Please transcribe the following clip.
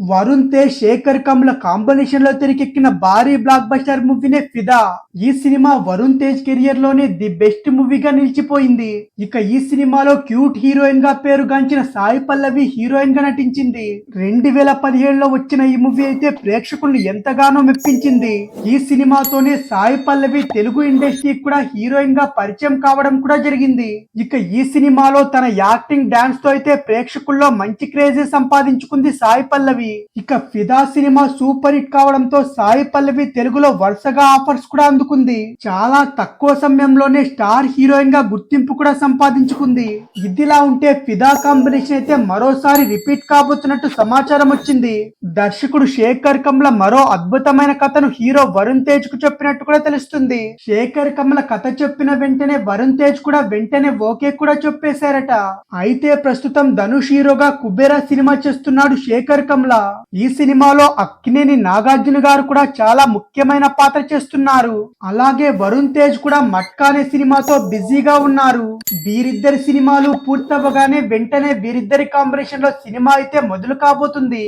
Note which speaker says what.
Speaker 1: Varun Tej Shekhar Kammula combination లో తెరకెక్కిన భారీ బ్లాక్ బస్టర్ మూవీనే ఫిదా. ఈ సినిమా వరుణ్ తేజ్ కెరియర్ లోనే ది బెస్ట్ మూవీగా నిలిచిపోయింది. ఇక ఈ సినిమాలో క్యూట్ హీరోయిన్ గా పేరుగాంచిన సాయి పల్లవి హీరోయిన్ గా నటించింది. 2017లో వచ్చిన ఈ మూవీ అయితే ప్రేక్షకులను ఎంతగానో మెప్పించింది. ఈ సినిమాతోనే సాయి పల్లవి తెలుగు ఇండస్ట్రీకి కూడా హీరోయిన్ గా పరిచయం కావడం కూడా జరిగింది. ఇక ఈ సినిమాలో తన యాక్టింగ్ డాన్స్ తో అయితే ప్రేక్షకుల్లో మంచి క్రేజ్ సంపాదించుకుంది సాయి పల్లవి. ఇక ఫిదా సినిమా సూపర్ హిట్ కావడంతో సాయి పల్లవి తెలుగులో వరుసగా ఆఫర్స్ కూడా అందుకుంది. చాలా తక్కువ సమయంలోనే స్టార్ హీరోయిన్ గా గుర్తింపు కూడా సంపాదించుకుంది. ఇదిలా ఉంటే ఫిదా కాంబినేషన్ అయితే మరోసారి రిపీట్ కాబోతున్నట్టు సమాచారం వచ్చింది. దర్శకుడు శేఖర్ కమ్ల మరో అద్భుతమైన కథను హీరో వరుణ్ తేజ్ కు చెప్పినట్టు కూడా తెలుస్తుంది. శేఖర్ కమ్ల కథ చెప్పిన వెంటనే వరుణ్ తేజ్ కూడా వెంటనే ఓకే కూడా చెప్పేశారట. అయితే ప్రస్తుతం ధనుష్ హీరోగా కుబేరా సినిమా చేస్తున్నాడు శేఖర్ కమ్ల. ఈ సినిమాలో అక్కినేని నాగార్జున గారు కూడా చాలా ముఖ్యమైన పాత్ర చేస్తున్నారు. అలాగే వరుణ్ తేజ్ కూడా మట్కా అనే సినిమాతో బిజీగా ఉన్నారు. వీరిద్దరి సినిమాలు పూర్తవగానే వెంటనే వీరిద్దరి కాంబినేషన్ లో సినిమా అయితే మొదలు కాబోతుంది.